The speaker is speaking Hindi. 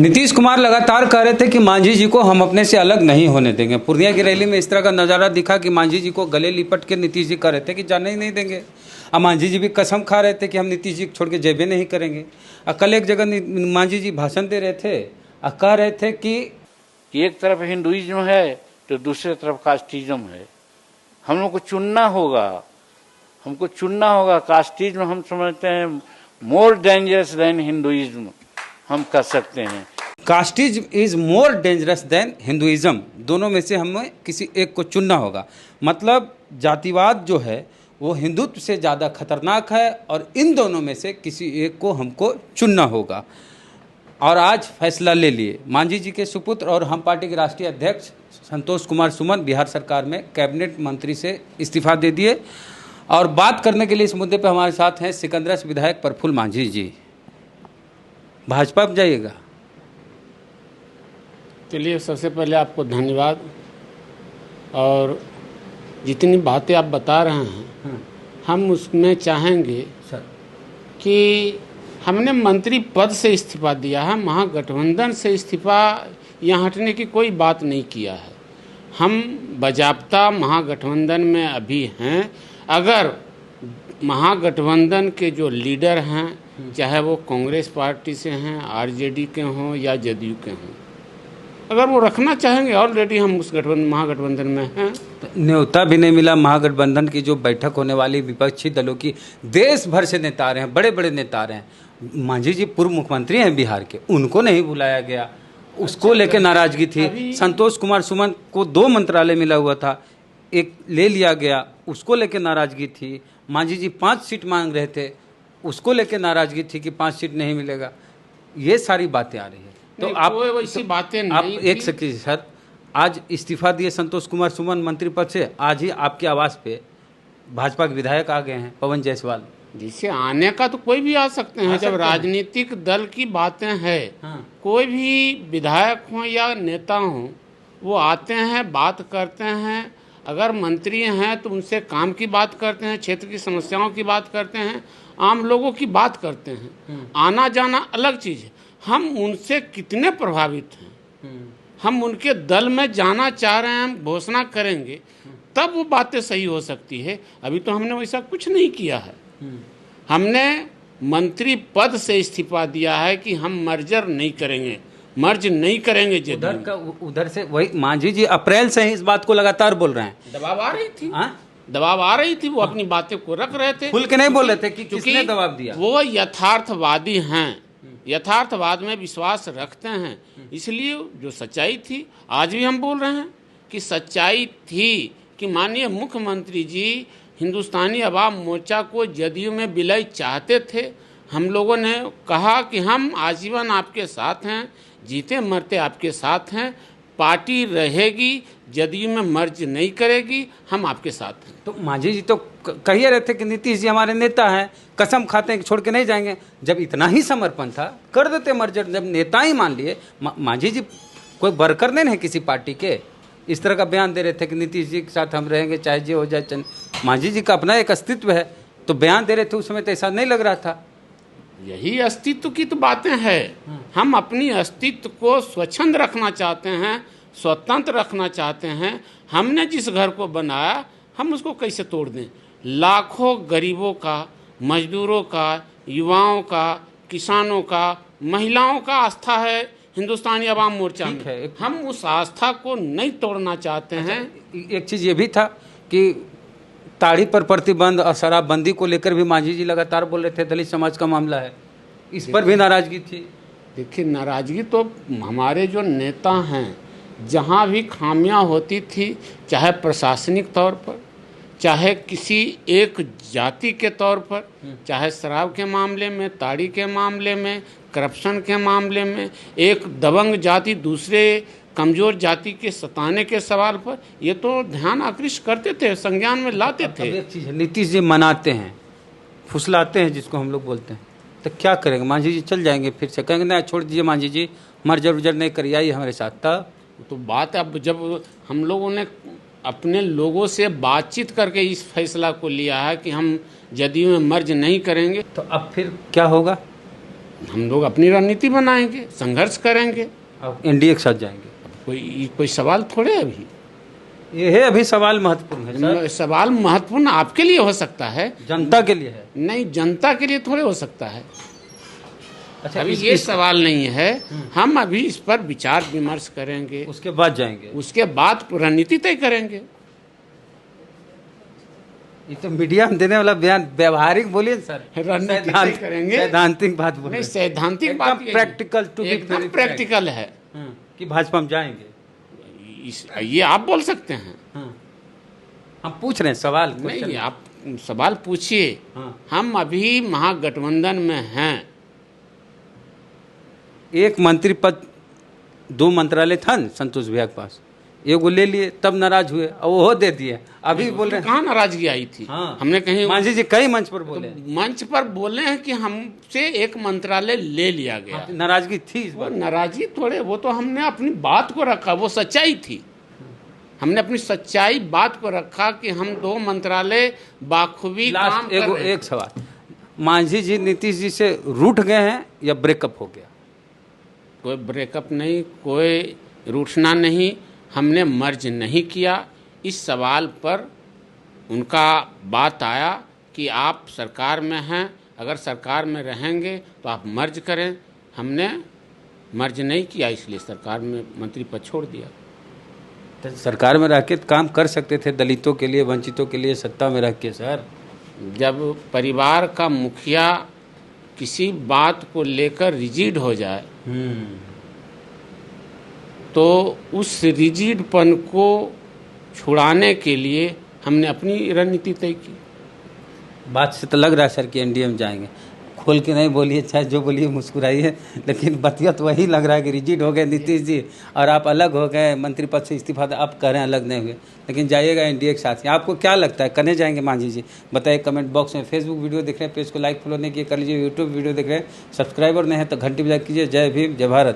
नीतीश कुमार लगातार कह रहे थे कि मांझी जी को हम अपने से अलग नहीं होने देंगे। पूर्णिया की रैली में इस तरह का नज़ारा दिखा कि मांझी जी को गले लिपट के नीतीश जी कह रहे थे कि जाने ही नहीं देंगे। अब मांझी जी भी कसम खा रहे थे कि हम नीतीश जी छोड़ के जेबे नहीं करेंगे। कल एक जगह मांझी जी भाषण दे रहे थे और कह रहे थे कि एक तरफ हिंदुइज्म है तो दूसरी तरफ कास्टिज्म है। हम लोग को चुनना होगा, हमको चुनना होगा। कास्टिज्म हम समझते हैं मोर डेंजरस देन हिंदुइज्म, हम कर सकते हैं। Casteism is more dangerous than Hinduism, दोनों में से हमें किसी एक को चुनना होगा। मतलब जातिवाद जो है वो हिंदुत्व से ज़्यादा खतरनाक है और इन दोनों में से किसी एक को हमको चुनना होगा। और आज फैसला ले लिए। मांझी जी के सुपुत्र और हम पार्टी के राष्ट्रीय अध्यक्ष संतोष कुमार सुमन बिहार सरकार में कैबिनेट मंत्री से इस्तीफा दे दिए। और बात करने के लिए इस मुद्दे पर हमारे साथ हैं सिकंदरा से विधायक प्रफुल्ल मांझी जी। भाजपा में जाइएगा? चलिए, सबसे पहले आपको धन्यवाद। और जितनी बातें आप बता रहे हैं हम उसमें चाहेंगे सर कि हमने मंत्री पद से इस्तीफा दिया है, महागठबंधन से इस्तीफा यहाँ हटने की कोई बात नहीं किया है। हम बजाबता महागठबंधन में अभी हैं। अगर महागठबंधन के जो लीडर हैं, चाहे वो कांग्रेस पार्टी से हैं, आरजेडी के हों या जदयू के हों, अगर वो रखना चाहेंगे, ऑलरेडी हम उस महागठबंधन में हैं। न्योता भी नहीं मिला। महागठबंधन की जो बैठक होने वाली विपक्षी दलों की, देश भर से नेता आ रहे हैं, बड़े बड़े नेता आ रहे हैं। मांझी जी पूर्व मुख्यमंत्री हैं बिहार के, उनको नहीं बुलाया गया, उसको लेकर नाराजगी थी। संतोष कुमार सुमन को 2 मंत्रालय मिला हुआ था, एक ले लिया गया, उसको लेकर नाराजगी थी। मांझी जी 5 सीट मांग रहे थे, उसको लेकर नाराजगी थी कि 5 सीट नहीं मिलेगा। ये सारी बातें आ रही है। तो आप वैसी बातें आप नहीं एक सेकंड सर, आज इस्तीफा दिए संतोष कुमार सुमन मंत्री पद से, आज ही आपके आवास पे भाजपा के विधायक आ गए हैं, पवन जायसवाल। जिसे आने का तो कोई भी आ सकते हैं। जब राजनीतिक दल की बातें हैं, कोई भी विधायक हो या नेता हो, वो आते हैं, बात करते हैं। अगर मंत्री हैं तो उनसे काम की बात करते हैं, क्षेत्र की समस्याओं की बात करते हैं, आम लोगों की बात करते हैं। आना जाना अलग चीज़ है। हम उनसे कितने प्रभावित हैं, हम उनके दल में जाना चाह रहे हैं, हम घोषणा करेंगे तब वो बातें सही हो सकती है। अभी तो हमने वैसा कुछ नहीं किया है। हमने मंत्री पद से इस्तीफा दिया है कि हम मर्जर नहीं करेंगे, मर्ज नहीं करेंगे। उधर से वही मांझी जी अप्रैल से ही इस बात को लगातार बोल रहे हैं। दबाव आ रही थी, दबाव आ रही थी। वो अपनी बातें को रख रहे थे, खुल के नहीं बोल रहे थे कि किसने दबाव दिया। वो यथार्थवादी हैं, यथार्थवाद में विश्वास रखते हैं। इसलिए जो सच्चाई थी, आज भी हम बोल रहे हैं कि सच्चाई थी कि माननीय मुख्यमंत्री जी हिंदुस्तानी अवाम मोर्चा को जदयू में विलय चाहते थे। हम लोगों ने कहा कि हम आजीवन आपके साथ हैं, जीते मरते आपके साथ हैं, पार्टी रहेगी, जदयू में मर्ज नहीं करेगी, हम आपके साथ हैं। तो मांझी जी तो कह रहे थे कि नीतीश जी हमारे नेता हैं, कसम खाते हैं कि छोड़ के नहीं जाएंगे। जब इतना ही समर्पण था कर देते मर्जर, जब नेता ही मान लिए। मांझी जी कोई वर्कर नहीं है किसी पार्टी के, इस तरह का बयान दे रहे थे कि नीतीश जी के साथ हम रहेंगे चाहे जो हो जाए। मांझी जी का अपना एक अस्तित्व है, तो बयान दे रहे थे उस समय तो ऐसा नहीं लग रहा था। यही अस्तित्व की तो बातें हैं। हम अपनी अस्तित्व को स्वच्छंद रखना चाहते हैं, स्वतंत्र रखना चाहते हैं। हमने जिस घर को बनाया हम उसको कैसे तोड़ दें। लाखों गरीबों का, मजदूरों का, युवाओं का, किसानों का, महिलाओं का आस्था है हिंदुस्तानी अवाम मोर्चा में। हम उस आस्था को नहीं तोड़ना चाहते हैं। एक चीज़ ये भी था कि ताड़ी पर प्रतिबंध और शराबबंदी को लेकर भी मांझी जी लगातार बोल रहे थे दलित समाज का मामला है, इस पर भी नाराजगी थी। देखिए, नाराजगी तो हमारे जो नेता हैं, जहाँ भी खामियां होती थी, चाहे प्रशासनिक तौर पर, चाहे किसी एक जाति के तौर पर, चाहे शराब के मामले में, ताड़ी के मामले में, करप्शन के मामले में, एक दबंग जाति दूसरे कमज़ोर जाति के सताने के सवाल पर, ये तो ध्यान आकृष्ट करते थे, संज्ञान में लाते थे। एक चीज़ है, नीतीश जी मनाते हैं, फुसलाते हैं जिसको हम लोग बोलते हैं, तो क्या करेंगे? मांझी जी चल जाएंगे फिर से, कहेंगे ना छोड़ दीजिए मांझी जी, मर्जर उर्जर नहीं करिए, आइए हमारे साथ। तब तो बात, अब जब हम लोगों ने अपने लोगों से बातचीत करके इस फैसला को लिया है कि हम जदयू में मर्ज नहीं करेंगे, तो अब फिर क्या होगा? हम लोग अपनी रणनीति बनाएंगे, संघर्ष करेंगे। अब एनडीए के साथ जाएंगे? कोई सवाल थोड़े है अभी। ये है अभी सवाल महत्वपूर्ण है सर। सवाल महत्वपूर्ण आपके लिए हो सकता है, जनता के लिए है। नहीं, जनता के लिए थोड़े हो सकता है। अच्छा, अभी ये सवाल नहीं है। हम अभी इस पर विचार विमर्श करेंगे, उसके बाद जाएंगे, उसके बाद रणनीति तय करेंगे। ये तो मीडिया में देने वाला बयान व्यावहारिक बोलिए सर, रणनीति तय करेंगे, सैद्धांतिक बात बोलिए। नहीं, सैद्धांतिक बात प्रैक्टिकल टू एकदम प्रैक्टिकल है कि भाजपा में जाएंगे। ये आप बोल सकते हैं। हम पूछ रहे हैं सवाल। नहीं, आप सवाल पूछिए। हम अभी महागठबंधन में हैं। एक मंत्री पद, 2 मंत्रालय था न संतोष भैया के पास, एगो ले लिए, तब नाराज हुए और वो दे दिए। अभी बोल रहे हैं कहाँ नाराजगी आई थी? हमने कहीं मांझी जी कई मंच पर बोले, मंच पर बोले हैं कि हमसे एक मंत्रालय ले लिया गया। नाराजगी थी इस बार। नाराजगी थोड़े, वो तो हमने अपनी बात को रखा, वो सच्चाई थी। हमने अपनी सच्चाई बात को रखा कि हम 2 मंत्रालय बाखूबी काम कर रहे हैं। एक सवाल, मांझी जी नीतीश जी से रूठ गए हैं या ब्रेकअप हो गया? कोई ब्रेकअप नहीं, कोई रूठना नहीं। हमने मर्ज नहीं किया। इस सवाल पर उनका बात आया कि आप सरकार में हैं, अगर सरकार में रहेंगे तो आप मर्ज करें। हमने मर्ज नहीं किया, इसलिए सरकार में मंत्री पद छोड़ दिया। तो सरकार में रह के काम कर सकते थे, दलितों के लिए, वंचितों के लिए सत्ता में रह के सर। जब परिवार का मुखिया किसी बात को लेकर रिजिड हो जाए तो उस रिजिडपन को छुड़ाने के लिए हमने अपनी रणनीति तय की। बात से तो लग रहा है सर कि एनडीए में जाएंगे। खोल के नहीं बोलिए, चाहे जो बोलिए मुस्कुराइए, लेकिन बतिया तो वही लग रहा है कि रिजिड हो गए नीतीश जी और आप अलग हो गए, मंत्री पद से इस्तीफा। आप कह रहे हैं अलग नहीं हुए, लेकिन जाइएगा एनडीए के साथ। आपको क्या लगता है, करने जाएंगे मांझी जी? बताइए कमेंट बॉक्स में। फेसबुक वीडियो देख रहे हैं, पेज को लाइक फॉलो नहीं किए कर लीजिए। यूट्यूब वीडियो देख रहे हैं, सब्सक्राइबर नहीं है तो घंटी बजा कीजिए। जय भीम, जय भारत।